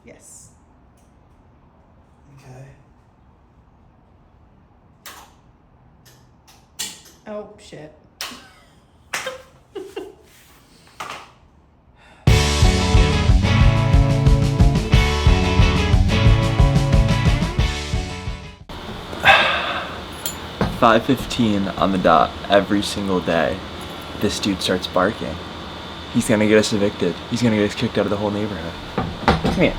Yes. Okay. Oh, shit. $5:15 on the dot every single day. This dude starts barking. He's gonna get us evicted. He's gonna get us kicked out of the whole neighborhood. Come here.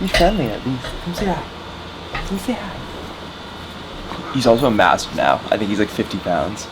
Be friendly at least. Come say hi. Come say hi. He's also massive now. I think he's like 50 pounds.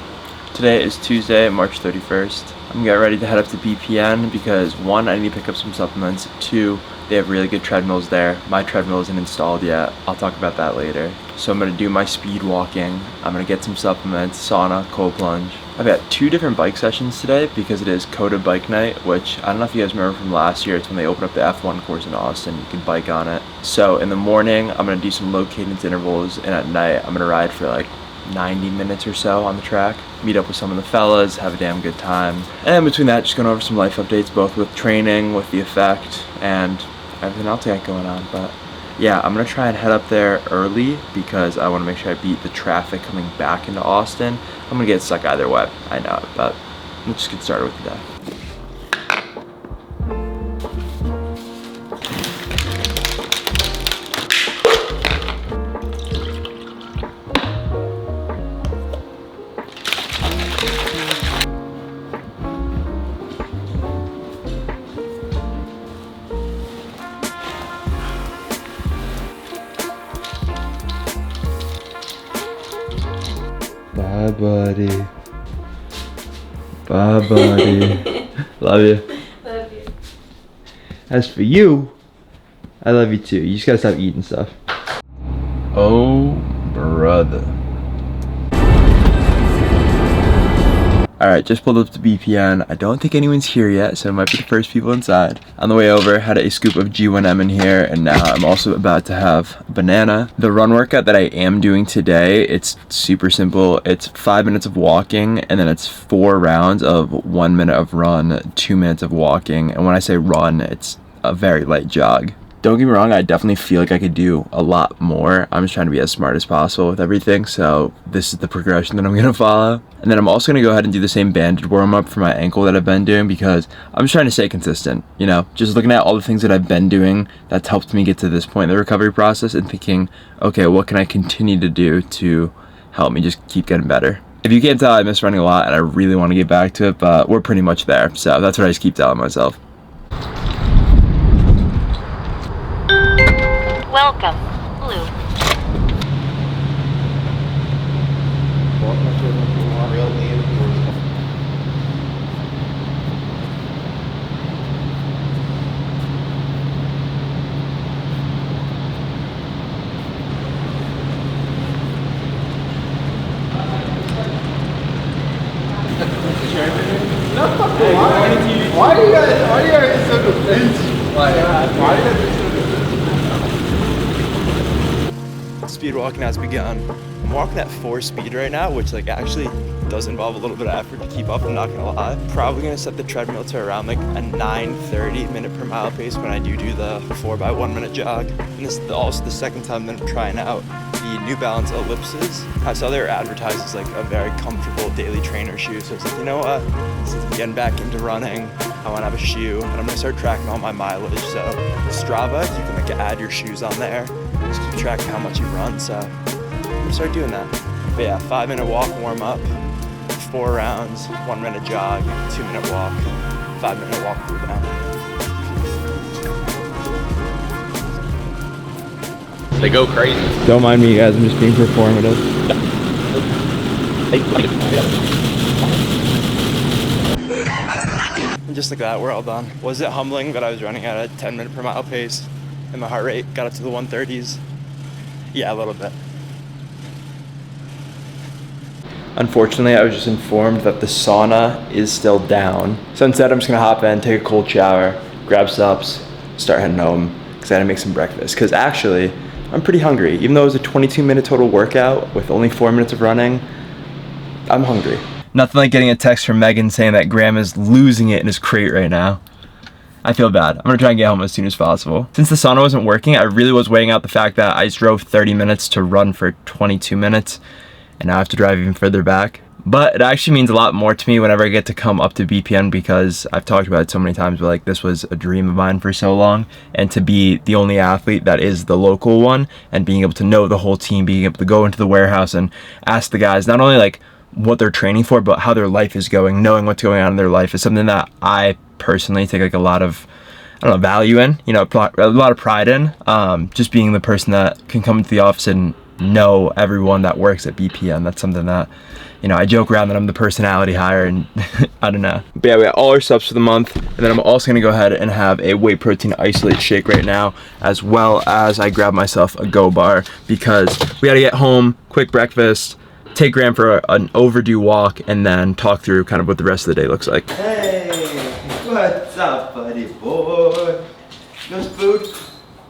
Today is Tuesday, March 31st. I'm getting ready to head up to BPN because 1, I need to pick up some supplements. 2, they have really good treadmills there. My treadmill isn't installed yet. I'll talk about that later. So I'm gonna do my speed walking. I'm gonna get some supplements, sauna, cold plunge. I've got 2 different bike sessions today because it is Coda Bike Night, which I don't know if you guys remember from last year. It's when they opened up the F1 course in Austin. You can bike on it. So in the morning, I'm gonna do some low cadence intervals, and at night, I'm gonna ride for like 90 minutes or so on the track, meet up with some of the fellas, have a damn good time. And between that, just going over some life updates, both with training, with the effect, and everything else I got going on. But yeah, I'm gonna try and head up there early because I wanna make sure I beat the traffic coming back into Austin. I'm gonna get stuck either way, I know it, but let's just get started with the day. Bye, buddy. Bye, buddy. Love you. Love you. As for you, I love you too. You just gotta stop eating stuff. Oh, brother. Alright, just pulled up to BPN. I don't think anyone's here yet, so it might be the first people inside. On the way over, had a scoop of G1M in here, and now I'm also about to have banana. The run workout that I am doing today, it's super simple. It's 5 minutes of walking, and then it's 4 rounds of 1 minute of run, 2 minutes of walking. And when I say run, it's a very light jog. Don't get me wrong, I definitely feel like I could do a lot more. I'm just trying to be as smart as possible with everything, so this is the progression that I'm gonna follow. And then I'm also gonna go ahead and do the same banded warm-up for my ankle that I've been doing because I'm just trying to stay consistent, you know? Just looking at all the things that I've been doing that's helped me get to this point in the recovery process and thinking, okay, what can I continue to do to help me just keep getting better? If you can't tell, I miss running a lot and I really wanna get back to it, but we're pretty much there, so that's what I just keep telling myself. Welcome, Blue. Why do you guys so defensive? Like, why do you guys so defensive? Speed walking has begun. I'm walking at 4 speed right now, which like actually does involve a little bit of effort to keep up, I'm not gonna lie. Probably gonna set the treadmill to around like a 9:30 minute per mile pace when I do the 4x1 minute jog. And this is also the second time that I'm trying out the New Balance ellipses. I saw they were advertised as like a very comfortable daily trainer shoe, so I was like, you know what, since I'm getting back into running, I wanna have a shoe, and I'm gonna start tracking all my mileage. So Strava, you can like add your shoes on there, just keep track of how much you run, so I'm gonna start doing that. But yeah, 5 minute walk warm up, 4 rounds, 1 minute jog, 2 minute walk, 5 minute walk cool down. They go crazy. Don't mind me, guys, I'm just being performative. And just like that, we're all done. Was it humbling that I was running at a 10 minute per mile pace and my heart rate got up to the 130s? Yeah, a little bit. Unfortunately, I was just informed that the sauna is still down. So instead, I'm just gonna hop in, take a cold shower, grab subs, start heading home, because I had to make some breakfast. Because actually, I'm pretty hungry. Even though it was a 22-minute total workout with only 4 minutes of running, I'm hungry. Nothing like getting a text from Megan saying that Grandma's losing it in his crate right now. I feel bad. I'm gonna try and get home as soon as possible. Since the sauna wasn't working, I really was weighing out the fact that I drove 30 minutes to run for 22 minutes, and now I have to drive even further back. But it actually means a lot more to me whenever I get to come up to BPN, because I've talked about it so many times, but like this was a dream of mine for so long, and to be the only athlete that is the local one and being able to know the whole team, being able to go into the warehouse and ask the guys not only like what they're training for, but how their life is going, knowing what's going on in their life is something that I personally take like a lot of, I don't know, value in, you know, a lot of pride in, just being the person that can come into the office and know everyone that works at BPN. That's something that, you know, I joke around that I'm the personality hire, and I don't know. But yeah, we got all our subs for the month, and then I'm also gonna go ahead and have a whey protein isolate shake right now, as well as I grab myself a Go bar, because we gotta get home, quick breakfast, take Graham for an overdue walk, and then talk through kind of what the rest of the day looks like. Hey, what's up, buddy boy? No food?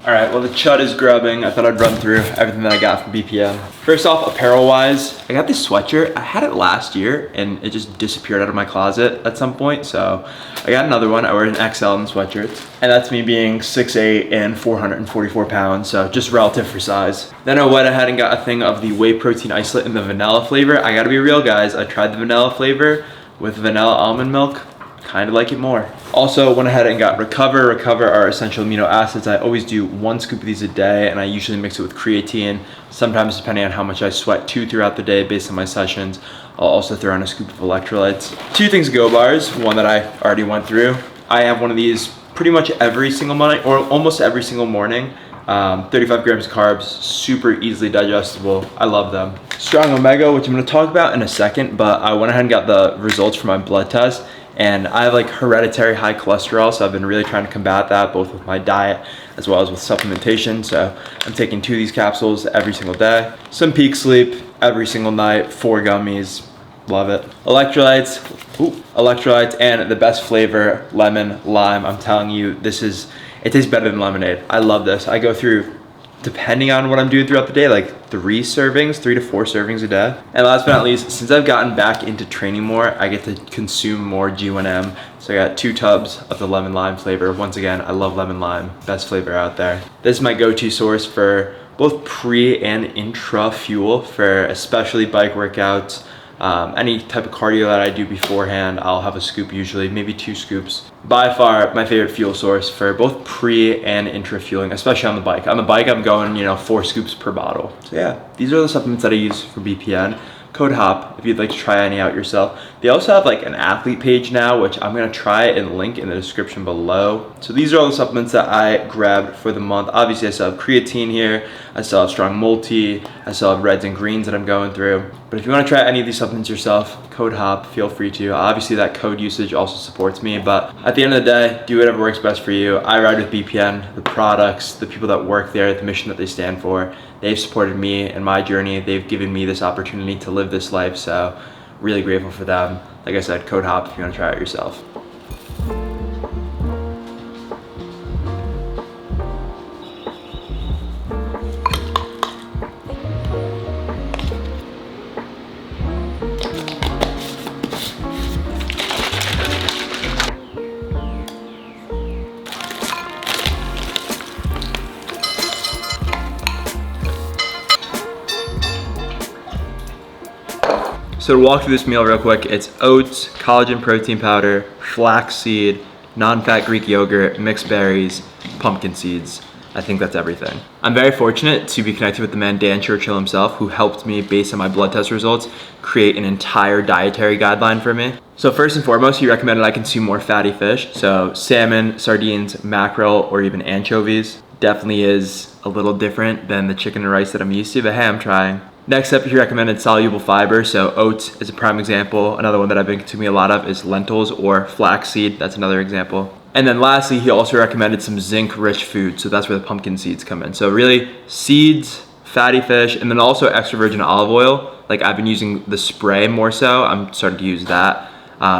All right, well the chud is grubbing. I thought I'd run through everything that I got from BPN. First off, apparel wise, I got this sweatshirt. I had it last year and it just disappeared out of my closet at some point. So I got another one. I wear an XL in sweatshirts. And that's me being 6'8" and 444 pounds. So just relative for size. Then I went ahead and got a thing of the whey protein isolate in the vanilla flavor. I gotta be real, guys. I tried the vanilla flavor with vanilla almond milk. Kind of like it more. Also went ahead and got Recover. Recover are essential amino acids. I always do 1 scoop of these a day, and I usually mix it with creatine. Sometimes, depending on how much I sweat throughout the day based on my sessions, I'll also throw in a scoop of electrolytes. 2 things Go bars, one that I already went through. I have one of these pretty much every single morning, or almost every single morning. 35 grams of carbs, super easily digestible. I love them. Strong Omega, which I'm gonna talk about in a second, but I went ahead and got the results for my blood test. And I have like hereditary high cholesterol, so I've been really trying to combat that, both with my diet as well as with supplementation. So I'm taking 2 of these capsules every single day. Some peak sleep every single night, 4 gummies, love it. Electrolytes, electrolytes, and the best flavor, lemon, lime. I'm telling you, it tastes better than lemonade. I love this. I go through, depending on what I'm doing throughout the day, like 3 to 4 servings a day. And last but not least, since I've gotten back into training more, I get to consume more G1M. So I got 2 tubs of the lemon lime flavor. Once again, I love lemon lime, best flavor out there. This is my go-to source for both pre and intra fuel for especially bike workouts. Any type of cardio that I do beforehand, I'll have a scoop usually, maybe 2 scoops. By far, my favorite fuel source for both pre and intra fueling, especially on the bike. On the bike, I'm going, 4 scoops per bottle. So yeah, these are the supplements that I use for BPN. Code HOP if you'd like to try any out yourself. They also have like an athlete page now, which I'm gonna try and link in the description below. So these are all the supplements that I grabbed for the month. Obviously I still have creatine here, I still have strong multi, I still have reds and greens that I'm going through. But if you wanna try any of these supplements yourself, code HOP, feel free to. Obviously that code usage also supports me, but at the end of the day, do whatever works best for you. I ride with BPN, the products, the people that work there, the mission that they stand for. They've supported me in my journey. They've given me this opportunity to live this life, so really grateful for them. Like I said, code HOP if you wanna try it yourself. So to walk through this meal real quick, it's oats, collagen protein powder, flaxseed, non-fat Greek yogurt, mixed berries, pumpkin seeds. I think that's everything. I'm very fortunate to be connected with the man Dan Churchill himself, who helped me, based on my blood test results, create an entire dietary guideline for me. So first and foremost, he recommended I consume more fatty fish. So salmon, sardines, mackerel, or even anchovies. Definitely is a little different than the chicken and rice that I'm used to, but hey, I'm trying. Next up, he recommended soluble fiber, so oats is a prime example. Another one that I've been consuming a lot of is lentils or flaxseed, that's another example. And then lastly, he also recommended some zinc-rich food, so that's where the pumpkin seeds come in. So really, seeds, fatty fish, and then also extra virgin olive oil. Like I've been using the spray more so, I'm starting to use that.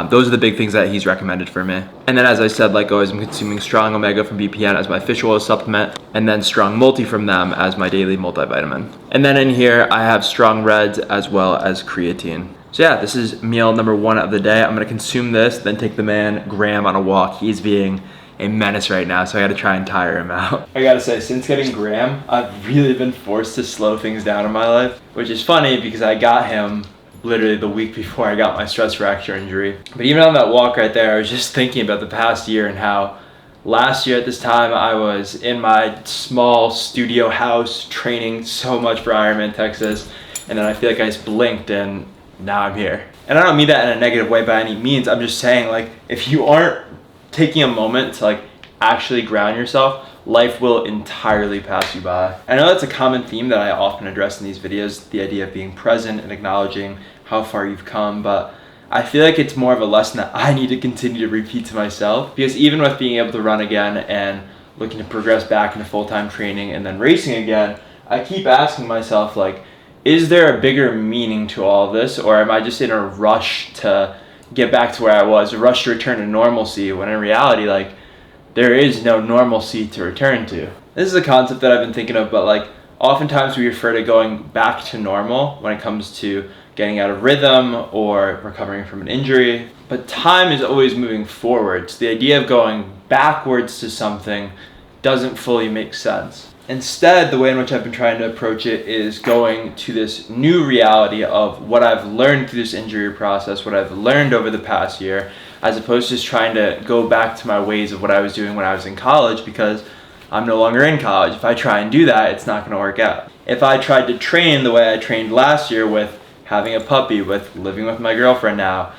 Those are the big things that he's recommended for me. And then as I said, like always, I'm consuming Strong Omega from BPN as my fish oil supplement, and then Strong Multi from them as my daily multivitamin. And then in here, I have Strong Reds as well as creatine. So yeah, this is meal number 1 of the day. I'm gonna consume this, then take the man Graham on a walk. He's being a menace right now, so I gotta try and tire him out. I gotta say, since getting Graham, I've really been forced to slow things down in my life, which is funny because I got him literally the week before I got my stress fracture injury. But even on that walk right there, I was just thinking about the past year and how last year at this time I was in my small studio house training so much for Ironman Texas, and then I feel like I just blinked and now I'm here. And I don't mean that in a negative way by any means. I'm just saying, like, if you aren't taking a moment to like actually ground yourself, life will entirely pass you by. I know that's a common theme that I often address in these videos, the idea of being present and acknowledging how far you've come, but I feel like it's more of a lesson that I need to continue to repeat to myself, because even with being able to run again and looking to progress back into full-time training and then racing again, I keep asking myself, like, is there a bigger meaning to all of this, or am I just in a rush to get back to where I was, a rush to return to normalcy, when in reality, like, there is no normalcy to return to. This is a concept that I've been thinking of, but like, oftentimes we refer to going back to normal when it comes to getting out of rhythm or recovering from an injury, but time is always moving forward, so the idea of going backwards to something doesn't fully make sense. Instead, the way in which I've been trying to approach it is going to this new reality of what I've learned through this injury process, what I've learned over the past year, as opposed to just trying to go back to my ways of what I was doing when I was in college, because I'm no longer in college. If I try and do that, it's not going to work out. If I tried to train the way I trained last year, with having a puppy, with living with my girlfriend now,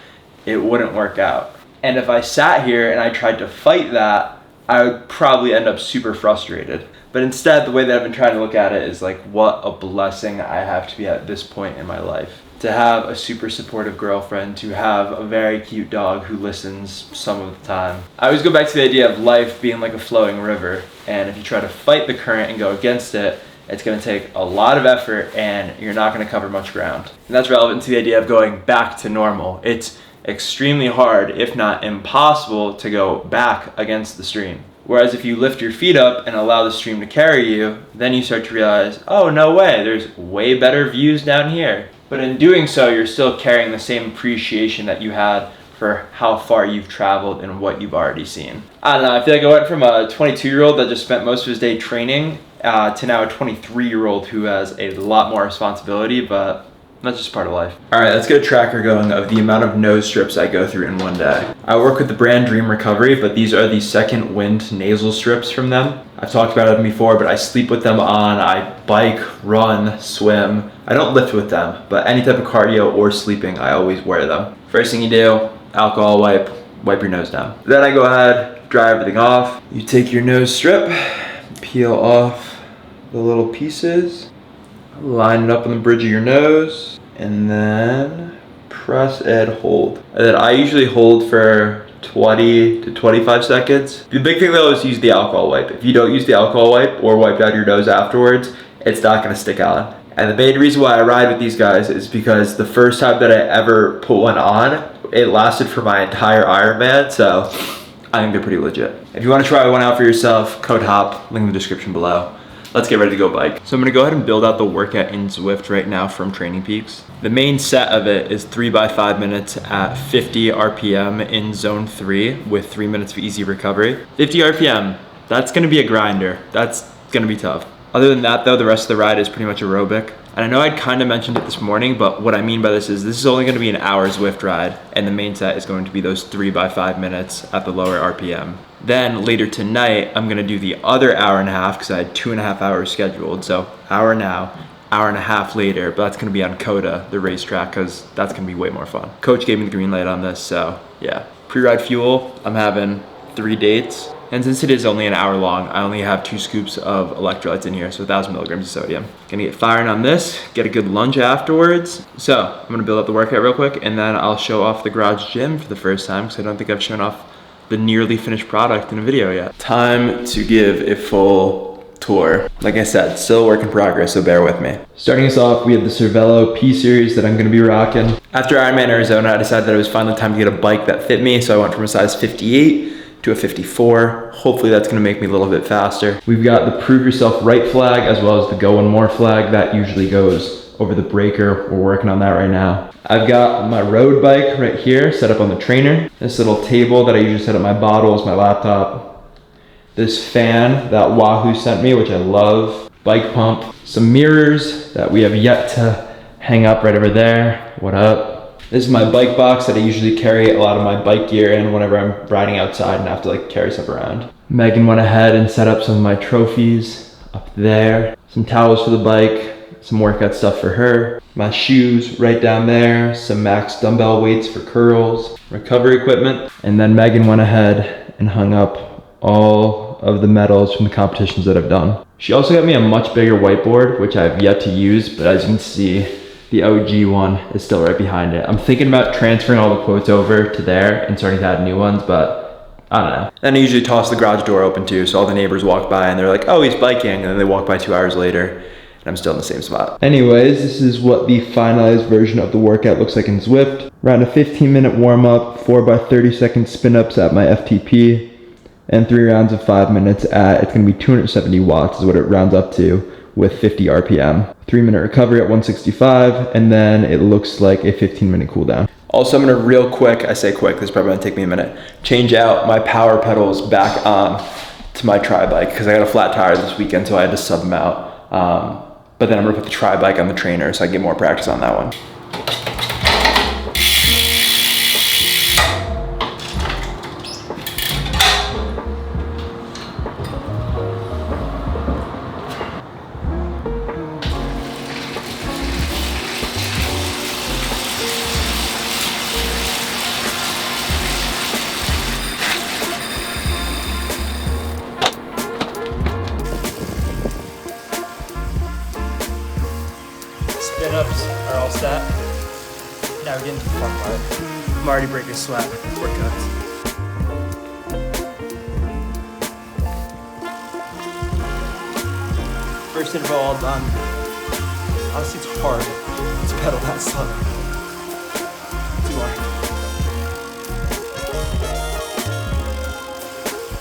it wouldn't work out. And if I sat here and I tried to fight that, I would probably end up super frustrated. But instead, the way that I've been trying to look at it is like, what a blessing I have to be at this point in my life. To have a super supportive girlfriend, to have a very cute dog who listens some of the time. I always go back to the idea of life being like a flowing river, and if you try to fight the current and go against it, it's going to take a lot of effort and you're not going to cover much ground. And that's relevant to the idea of going back to normal. It's extremely hard, if not impossible, to go back against the stream. Whereas if you lift your feet up and allow the stream to carry you, then you start to realize, oh, no way, there's way better views down here. But in doing so, you're still carrying the same appreciation that you had for how far you've traveled and what you've already seen. I don't know, I feel like I went from a 22-year-old that just spent most of his day training to now a 23-year-old who has a lot more responsibility, but that's just part of life. All right, let's get a tracker going of the amount of nose strips I go through in one day. I work with the brand Dream Recovery, but these are the second wind nasal strips from them. I've talked about them before, but I sleep with them on, I bike, run, swim. I don't lift with them, but any type of cardio or sleeping, I always wear them. First thing you do, alcohol wipe your nose down. Then I go ahead, dry everything off. You take your nose strip, peel off the little pieces, line it up on the bridge of your nose, and then press and hold. And then I usually hold for 20 to 25 seconds. The big thing though is use the alcohol wipe. If you don't use the alcohol wipe or wipe down your nose afterwards, it's not gonna stick on. And the main reason why I ride with these guys is because the first time that I ever put one on, it lasted for my entire Ironman, so I think they're pretty legit. If you wanna try one out for yourself, code HOP, link in the description below. Let's get ready to go bike. So I'm gonna go ahead and build out the workout in Zwift right now from Training Peaks. The main set of it is 3 by 5 minutes at 50 RPM in zone 3 with 3 minutes of easy recovery. 50 RPM, that's gonna be a grinder. That's gonna be tough. Other than that though, the rest of the ride is pretty much aerobic. And I know I'd kind of mentioned it this morning, but what I mean by this is only gonna be an hour Zwift ride, and the main set is going to be those 3 by 5 minutes at the lower RPM. Then later tonight, I'm gonna do the other hour and a half because I had 2.5 hours scheduled. So hour now, hour and a half later, but that's gonna be on Coda, the racetrack, because that's gonna be way more fun. Coach gave me the green light on this, so yeah. Pre-ride fuel, I'm having 3 dates. And since it is only an hour long, I only have 2 scoops of electrolytes in here, so 1,000 milligrams of sodium. Gonna get firing on this, get a good lunch afterwards. So I'm gonna build up the workout real quick, and then I'll show off the garage gym for the first time, because I don't think I've shown off the nearly finished product in a video yet. Time to give a full tour. Like I said, still a work in progress, so bear with me. Starting us off, we have the Cervelo P Series that I'm gonna be rocking. After Ironman Arizona, I decided that it was finally time to get a bike that fit me, so I went from a size 58 to a 54. Hopefully that's gonna make me a little bit faster. We've got the Prove Yourself Right flag as well as the Go One More flag. That usually goes over the breaker. We're working on that right now. I've got my road bike right here set up on the trainer. This little table that I usually set up my bottles, my laptop, this fan that Wahoo sent me, which I love, bike pump, some mirrors that we have yet to hang up right over there. What up? This is my bike box that I usually carry a lot of my bike gear in whenever I'm riding outside and have to like carry stuff around. Megan went ahead and set up some of my trophies up there. Some towels for the bike, some workout stuff for her. My shoes right down there, some max dumbbell weights for curls, recovery equipment. And then Megan went ahead and hung up all of the medals from the competitions that I've done. She also got me a much bigger whiteboard, which I have yet to use, but as you can see, the OG one is still right behind it. I'm thinking about transferring all the quotes over to there and starting to add new ones, but I don't know. Then I usually toss the garage door open too, so all the neighbors walk by and they're like, oh, he's biking, and then they walk by 2 hours later, and I'm still in the same spot. Anyways, this is what the finalized version of the workout looks like in Zwift. Around a 15-minute warm-up, 4x30-second spin-ups at my FTP, and 3 rounds of 5 minutes at, it's gonna be 270 watts is what it rounds up to, with 50 RPM. 3-minute recovery at 165, and then it looks like a 15-minute cool down. Also, I'm gonna real quick, I say quick, this is probably gonna take me a minute, change out my power pedals back on to my tri-bike, because I got a flat tire this weekend, so I had to sub them out. But then I'm gonna put the tri-bike on the trainer so I get more practice on that one. Spin-ups are all set. Now we're getting to the fun part. I'm already breaking a sweat. Workouts. First interval all done. Honestly, it's hard to pedal that slow. 2 more.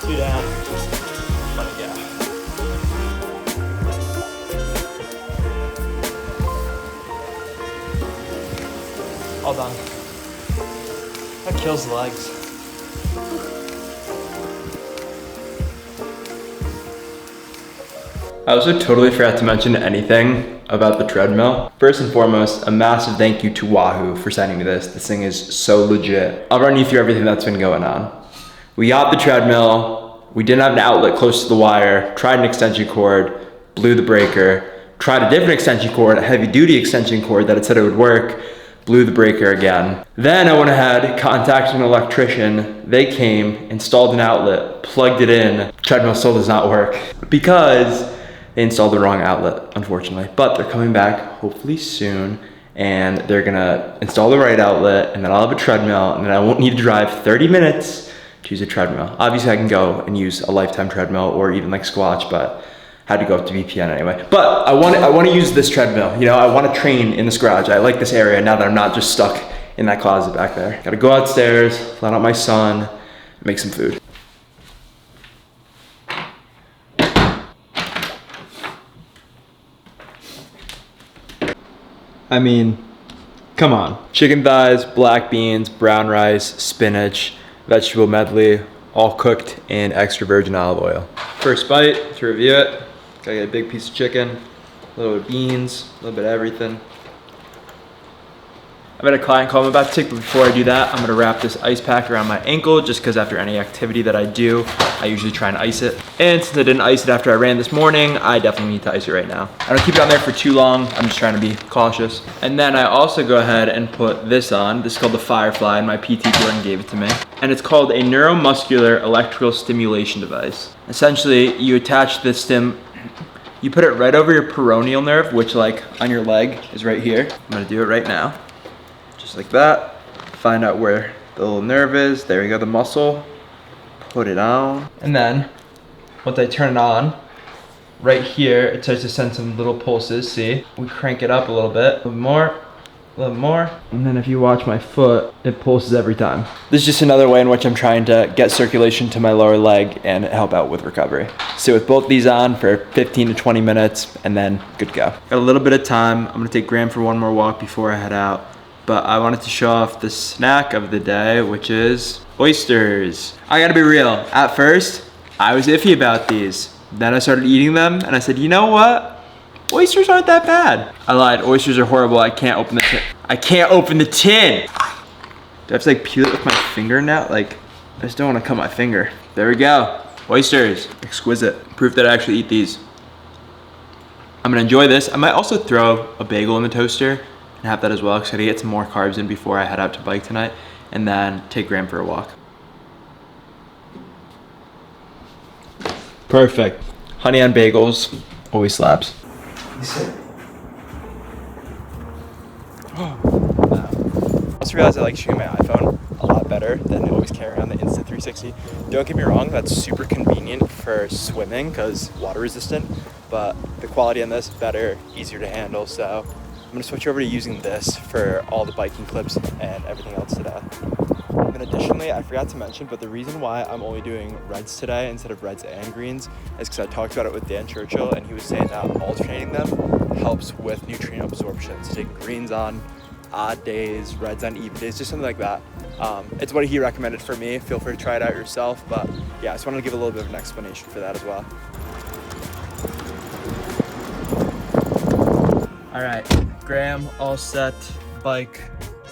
2 down. Let it go. All done. That kills the legs. I also totally forgot to mention anything about the treadmill. First and foremost, a massive thank you to Wahoo for sending me this. This thing is so legit. I'll run you through everything that's been going on. We got the treadmill, we didn't have an outlet close to the wire, tried an extension cord, blew the breaker, tried a different extension cord, a heavy duty extension cord that it said it would work, blew the breaker again. Then I went ahead, contacted an electrician. They came, installed an outlet, plugged it in. Treadmill still does not work because they installed the wrong outlet, unfortunately. But they're coming back hopefully soon, and they're gonna install the right outlet, and then I'll have a treadmill, and then I won't need to drive 30 minutes to use a treadmill. Obviously I can go and use a Lifetime treadmill or even like Squatch, but had to go up to VPN anyway. But I want to use this treadmill. You know, I want to train in this garage. I like this area now that I'm not just stuck in that closet back there. Gotta go outstairs, let out my son, make some food. I mean, come on. Chicken thighs, black beans, brown rice, spinach, vegetable medley, all cooked in extra virgin olive oil. First bite, to review it, gotta get a big piece of chicken, a little bit of beans, a little bit of everything. I've got a client call I'm about to take, but before I do that, I'm gonna wrap this ice pack around my ankle just because after any activity that I do, I usually try and ice it. And since I didn't ice it after I ran this morning, I definitely need to ice it right now. I don't keep it on there for too long. I'm just trying to be cautious. And then I also go ahead and put this on. This is called the Firefly, and my PT Jordan gave it to me. And it's called a neuromuscular electrical stimulation device. Essentially, you attach this you put it right over your peroneal nerve, which like on your leg is right here. I'm gonna do it right now. Just like that. Find out where the little nerve is. There we go, the muscle. Put it on. And then, once I turn it on, right here, it starts to send some little pulses, see? We crank it up a little bit, a little more, a little more. And then if you watch my foot, it pulses every time. This is just another way in which I'm trying to get circulation to my lower leg and help out with recovery. Sit with both these on for 15 to 20 minutes and then good to go. Got a little bit of time. I'm gonna take Graham for one more walk before I head out. But I wanted to show off the snack of the day, which is oysters. I gotta be real, at first, I was iffy about these. Then I started eating them and I said, you know what? Oysters aren't that bad. I lied, oysters are horrible. I can't open the tin. I can't open the tin! Do I have to like peel it with my finger now? Like, I just don't want to cut my finger. There we go. Oysters, exquisite. Proof that I actually eat these. I'm gonna enjoy this. I might also throw a bagel in the toaster and have that as well, because I gotta get some more carbs in before I head out to bike tonight, and then take Graham for a walk. Perfect. Honey on bagels, always slaps. I also realized I like shooting my iPhone a lot better than always carrying around the Insta360. Don't get me wrong, that's super convenient for swimming because water resistant, but the quality on this is better, easier to handle, so I'm gonna switch over to using this for all the biking clips and everything else today. And then additionally, I forgot to mention, but the reason why I'm only doing reds today instead of reds and greens is because I talked about it with Dan Churchill, and he was saying that alternating them helps with nutrient absorption. So taking greens on odd days, reds on even days, just something like that. It's what he recommended for me. Feel free to try it out yourself, but yeah, I just wanted to give a little bit of an explanation for that as well. All right, Graham all set, bike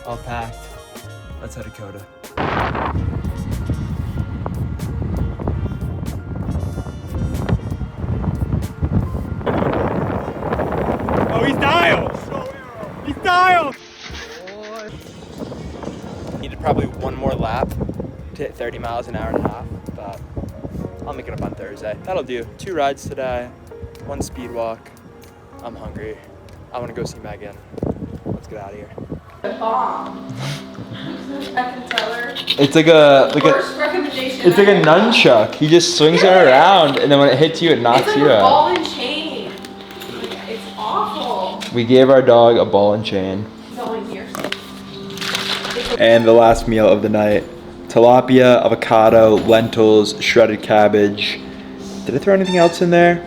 all packed. Let's head to Coda. Oh, he's dialed! He's dialed! Needed probably one more lap to hit 30 miles an hour and a half, but I'll make it up on Thursday. That'll do. 2 rides today, 1 speed walk. I'm hungry. I want to go see Megan. Let's get out of here. The bomb. I can tell her. It's like a Worst recommendation. it's like a nunchuck. He just swings it around, and then when it hits you, it knocks It's like you a out. ball and chain. Like, it's awful. We gave our dog a ball and chain. It's only here. And the last meal of the night: tilapia, avocado, lentils, shredded cabbage. Did I throw anything else in there?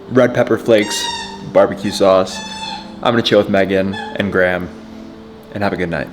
Red pepper flakes, barbecue sauce. I'm gonna chill with Megan and Graham and have a good night.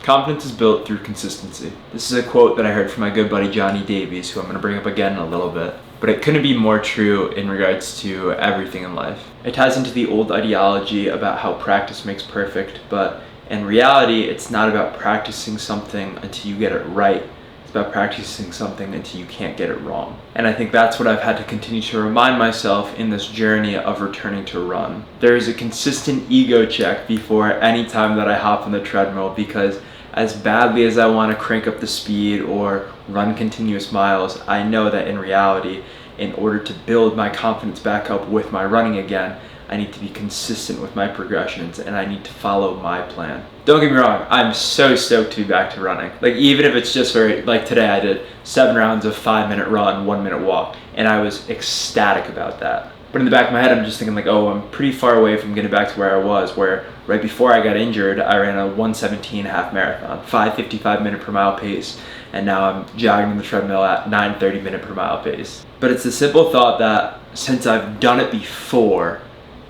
Confidence is built through consistency. This is a quote that I heard from my good buddy Johnny Davies, who I'm gonna bring up again in a little bit. But it couldn't be more true in regards to everything in life. It ties into the old ideology about how practice makes perfect, but in reality, it's not about practicing something until you get it right. It's about practicing something until you can't get it wrong. And I think that's what I've had to continue to remind myself in this journey of returning to run. There is a consistent ego check before any time that I hop on the treadmill, because as badly as I want to crank up the speed or run continuous miles, I know that in reality, in order to build my confidence back up with my running again, I need to be consistent with my progressions and I need to follow my plan. Don't get me wrong, I'm so stoked to be back to running. Like, even if it's just for, like today I did 7 rounds of 5-minute run, 1-minute walk, and I was ecstatic about that. But in the back of my head, I'm just thinking like, oh, I'm pretty far away from getting back to where I was, where right before I got injured, I ran a 1:17 half marathon, 5:55 minute per mile pace, and now I'm jogging on the treadmill at 9:30 minute per mile pace. But it's the simple thought that since I've done it before,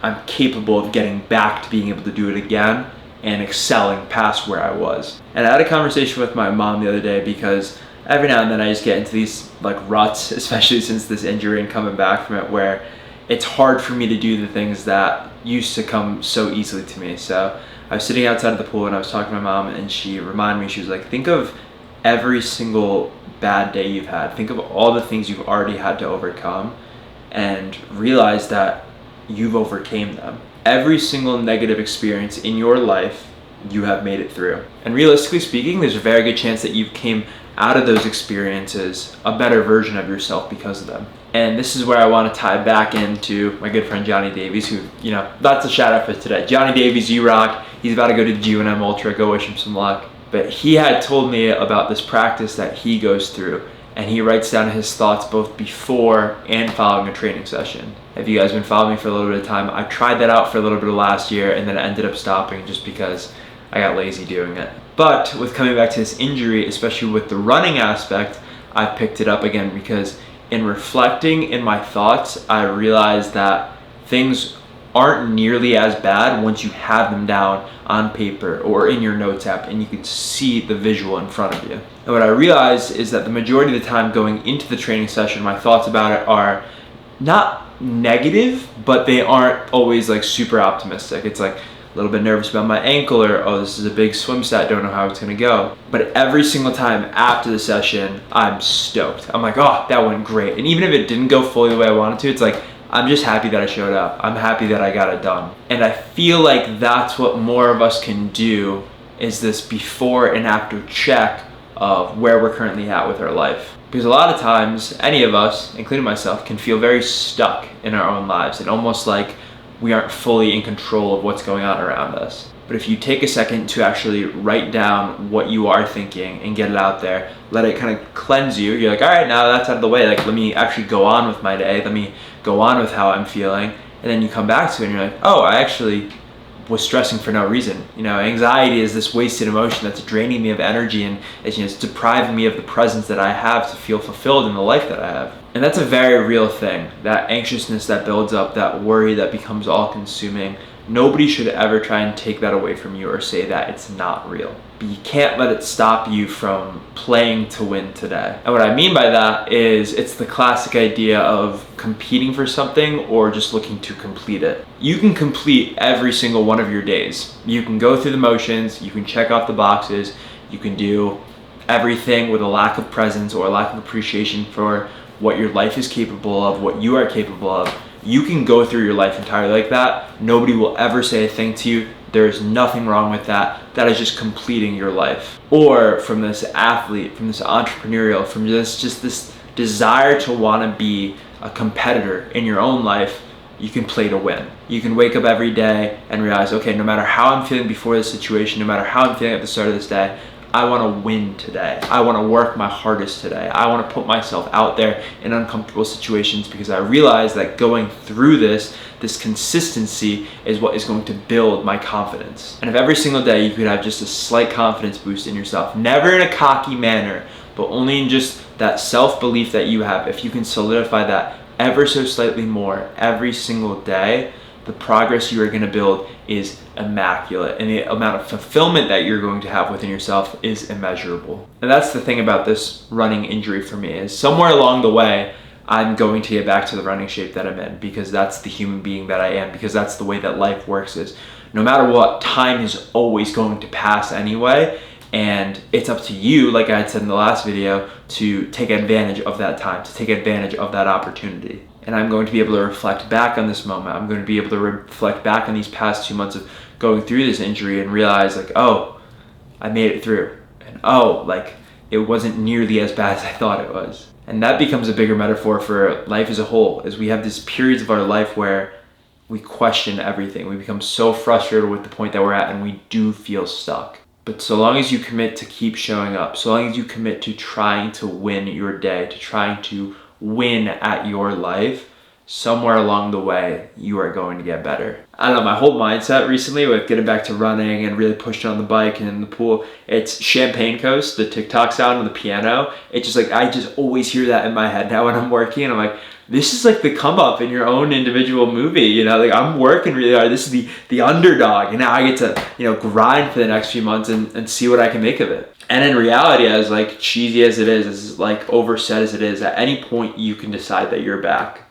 I'm capable of getting back to being able to do it again and excelling past where I was. And I had a conversation with my mom the other day, because every now and then I just get into these like ruts, especially since this injury and coming back from it, where it's hard for me to do the things that used to come so easily to me. So I was sitting outside of the pool and I was talking to my mom, and she reminded me, she was like, think of every single bad day you've had. Think of all the things you've already had to overcome and realize that you've overcame them. Every single negative experience in your life, you have made it through. And realistically speaking, there's a very good chance that you came out of those experiences a better version of yourself because of them. And this is where I want to tie back into my good friend Johnny Davies, who, you know, that's a shout out for today. Johnny Davies, you rock. He's about to go to the G1M Ultra, go wish him some luck. But he had told me about this practice that he goes through, and he writes down his thoughts both before and following a training session. If you guys have been following me for a little bit of time, I tried that out for a little bit of last year, and then I ended up stopping just because I got lazy doing it. But with coming back to this injury, especially with the running aspect, I've picked it up again, because in reflecting in my thoughts, I realized that things aren't nearly as bad once you have them down on paper or in your notes app and you can see the visual in front of you. And what I realized is that the majority of the time going into the training session, my thoughts about it are not negative, but they aren't always like super optimistic. It's like a little bit nervous about my ankle, or oh, this is a big swim set, don't know how it's gonna go. But every single time after the session, I'm stoked. I'm like, oh, that went great. And even if it didn't go fully the way I wanted to, it's like, I'm just happy that I showed up. I'm happy that I got it done. And I feel like that's what more of us can do, is this before and after check of where we're currently at with our life. Because a lot of times, any of us, including myself, can feel very stuck in our own lives and almost like we aren't fully in control of what's going on around us. But if you take a second to actually write down what you are thinking and get it out there, let it kind of cleanse you. You're like, all right, now that's out of the way. Like, let me actually go on with my day. Let me go on with how I'm feeling. And then you come back to it and you're like, oh, I actually was stressing for no reason. You know, anxiety is this wasted emotion that's draining me of energy, and it's, you know, it's depriving me of the presence that I have to feel fulfilled in the life that I have. And that's a very real thing. That anxiousness that builds up, that worry that becomes all consuming. Nobody should ever try and take that away from you or say that it's not real. But you can't let it stop you from playing to win today. And what I mean by that is it's the classic idea of competing for something or just looking to complete it. You can complete every single one of your days. You can go through the motions, you can check off the boxes, you can do everything with a lack of presence or a lack of appreciation for what your life is capable of, what you are capable of. You can go through your life entirely like that. Nobody will ever say a thing to you. There's nothing wrong with that. That is just completing your life. Or from this athlete, from this entrepreneurial, from just this desire to want to be a competitor in your own life, you can play to win. You can wake up every day and realize, okay, no matter how I'm feeling before this situation, no matter how I'm feeling at the start of this day, I want to win today. I want to work my hardest today. I want to put myself out there in uncomfortable situations because I realize that going through this consistency is what is going to build my confidence. And if every single day you could have just a slight confidence boost in yourself, never in a cocky manner, but only in just that self-belief that you have, if you can solidify that ever so slightly more every single day, the progress you are going to build is immaculate, and the amount of fulfillment that you're going to have within yourself is immeasurable. And that's the thing about this running injury for me, is somewhere along the way I'm going to get back to the running shape that I'm in, because that's the human being that I am, because that's the way that life works. Is no matter what, time is always going to pass anyway, and it's up to you, like I had said in the last video, to take advantage of that time, to take advantage of that opportunity. And I'm going to be able to reflect back on this moment. I'm going to be able to reflect back on these past 2 months of going through this injury and realize, like, oh, I made it through. And oh, like, it wasn't nearly as bad as I thought it was. And that becomes a bigger metaphor for life as a whole, as we have these periods of our life where we question everything. We become so frustrated with the point that we're at, and we do feel stuck. But so long as you commit to keep showing up, so long as you commit to trying to win your day, to trying to win at your life, somewhere along the way you are going to get better. I don't know, my whole mindset recently with getting back to running and really pushing on the bike and in the pool, it's Champagne Coast, the TikTok sound on the piano. It's just like, I just always hear that in my head now when I'm working, and I'm like, this is like the come up in your own individual movie, you know, like I'm working really hard. This is the underdog, and now I get to, you know, grind for the next few months and see what I can make of it. And in reality, as like cheesy as it is, as like overset as it is, at any point you can decide that you're back.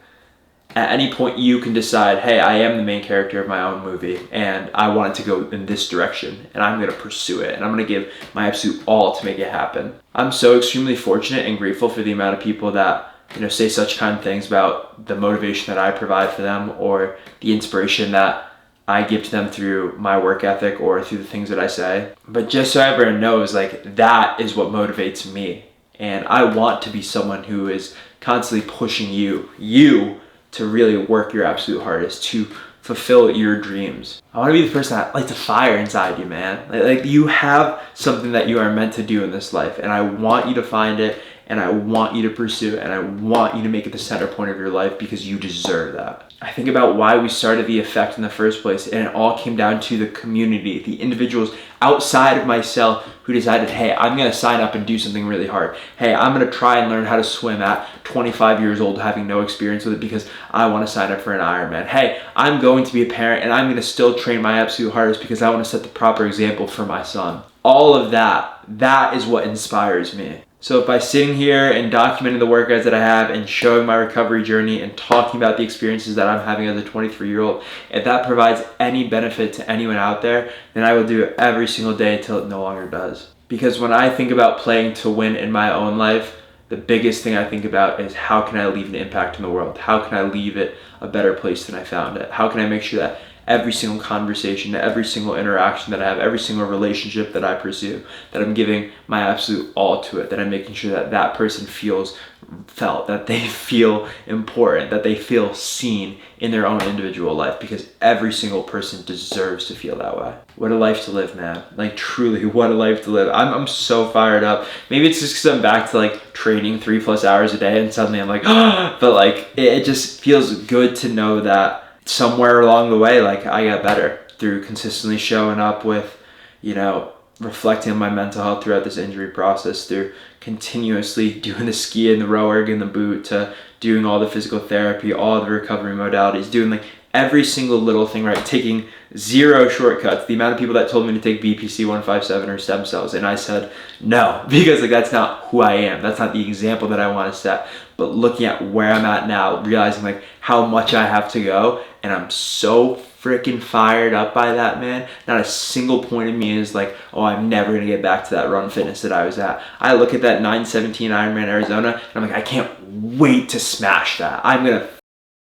At any point you can decide, hey, I am the main character of my own movie and I want it to go in this direction, and I'm going to pursue it, and I'm going to give my absolute all to make it happen. I'm so extremely fortunate and grateful for the amount of people that, you know, say such kind things about the motivation that I provide for them, or the inspiration that I give to them through my work ethic or through the things that I say. But just so everyone knows, like, that is what motivates me. And I want to be someone who is constantly pushing you to really work your absolute hardest, to fulfill your dreams. I want to be the person that lights a fire inside you, man. Like you have something that you are meant to do in this life, and I want you to find it, and I want you to pursue it, and I want you to make it the center point of your life because you deserve that. I think about why we started The Effect in the first place, and it all came down to the community, the individuals outside of myself who decided, hey, I'm gonna sign up and do something really hard. Hey, I'm gonna try and learn how to swim at 25 years old having no experience with it because I wanna sign up for an Ironman. Hey, I'm going to be a parent and I'm gonna still train my absolute hardest because I wanna set the proper example for my son. All of that is what inspires me. So by sitting here and documenting the workouts that I have and showing my recovery journey and talking about the experiences that I'm having as a 23-year-old, if that provides any benefit to anyone out there, then I will do it every single day until it no longer does. Because when I think about playing to win in my own life, the biggest thing I think about is how can I leave an impact in the world? How can I leave it a better place than I found it? How can I make sure that every single conversation, every single interaction that I have, every single relationship that I pursue, that I'm giving my absolute all to it, that I'm making sure that that person feels felt, that they feel important, that they feel seen in their own individual life, because every single person deserves to feel that way. What a life to live, man. Like truly, what a life to live. I'm so fired up. Maybe it's just because I'm back to like training 3+ hours a day and suddenly I'm like, but like it just feels good to know that somewhere along the way, like I got better through consistently showing up with, you know, reflecting on my mental health throughout this injury process, through continuously doing the ski and the row erg and the boot, to doing all the physical therapy, all the recovery modalities, doing like every single little thing right, taking zero shortcuts. The amount of people that told me to take BPC 157 or stem cells, and I said no, because like that's not who I am. That's not the example that I want to set. But looking at where I'm at now, realizing like how much I have to go, and I'm so freaking fired up by that, man. Not a single point of me is like, oh, I'm never gonna get back to that run fitness that I was at. I look at that 9:17 Ironman Arizona, and I'm like, I can't wait to smash that. I'm gonna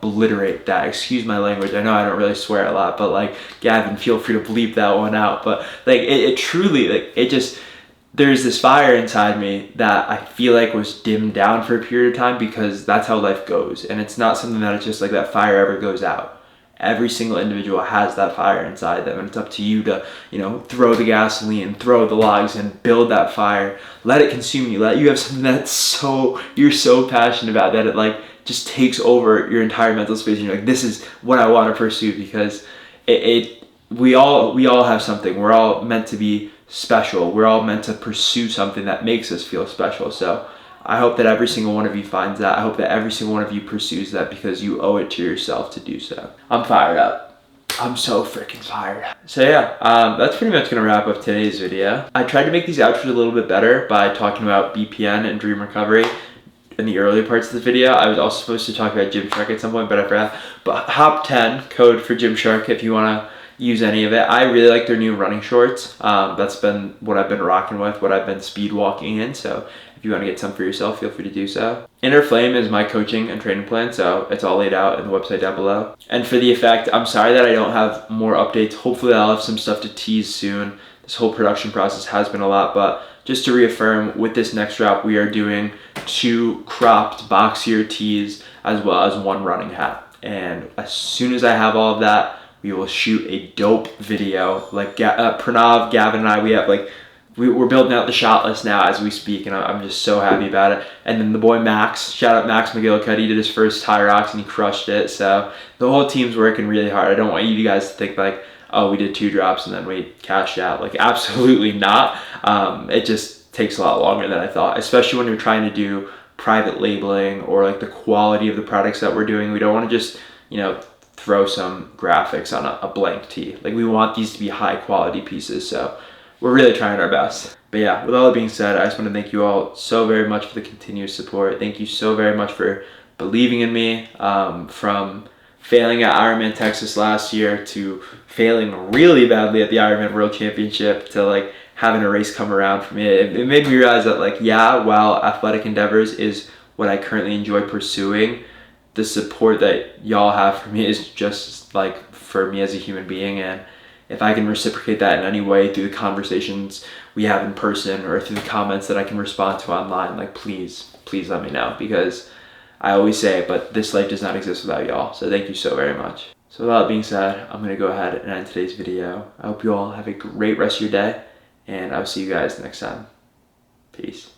obliterate that. Excuse my language. I know I don't really swear a lot, but like, Gavin, feel free to bleep that one out. But like, it truly, like, it just, there's this fire inside me that I feel like was dimmed down for a period of time, because that's how life goes. And it's not something that it's just like that fire ever goes out. Every single individual has that fire inside them, and it's up to you to, you know, throw the gasoline, throw the logs, and build that fire. Let it consume you. Let you have something that's you're so passionate about that it like just takes over your entire mental space, and you're like, this is what I want to pursue, because we all have something. We're all meant to be special. We're all meant to pursue something that makes us feel special. So I hope that every single one of you finds that. I hope that every single one of you pursues that, because you owe it to yourself to do so. I'm fired up. I'm so freaking fired. So yeah, that's pretty much gonna wrap up today's video. I tried to make these outros a little bit better by talking about BPN and dream recovery in the earlier parts of the video. I was also supposed to talk about Gymshark at some point, but I forgot. But HOP10, code for Gymshark if you wanna use any of it. I really like their new running shorts. That's been what I've been rocking with, what I've been speed walking in. So if you want to get some for yourself, feel free to do so. Inner Flame is my coaching and training plan, so it's all laid out in the website down below. And for The Effect, I'm sorry that I don't have more updates. Hopefully I'll have some stuff to tease soon. This whole production process has been a lot, but just to reaffirm, with this next drop, we are doing 2 cropped boxier tees as well as 1 running hat. And as soon as I have all of that, we will shoot a dope video. Like Pranav, Gavin, and I, we have like, we're building out the shot list now as we speak, and I'm just so happy about it. And then the boy Max, shout out Max McGillicuddy, he did his first High Rocks and he crushed it. So the whole team's working really hard. I don't want you guys to think like, oh, we did 2 drops and then we cashed out. Like, absolutely not. It just takes a lot longer than I thought, especially when you're trying to do private labeling or like the quality of the products that we're doing. We don't want to just, you know, throw some graphics on a blank tee. Like, we want these to be high quality pieces. So we're really trying our best. But yeah, with all that being said, I just want to thank you all so very much for the continuous support. Thank you so very much for believing in me, from failing at Ironman Texas last year to failing really badly at the Ironman World Championship to like having a race come around for me. It made me realize that like, yeah, while athletic endeavors is what I currently enjoy pursuing, the support that y'all have for me is just like for me as a human being. And if I can reciprocate that in any way through the conversations we have in person or through the comments that I can respond to online, like please let me know, because I always say it, but this life does not exist without y'all. So thank you so very much. So with all that being said, I'm gonna go ahead and end today's video. I hope you all have a great rest of your day, and I'll see you guys next time. Peace.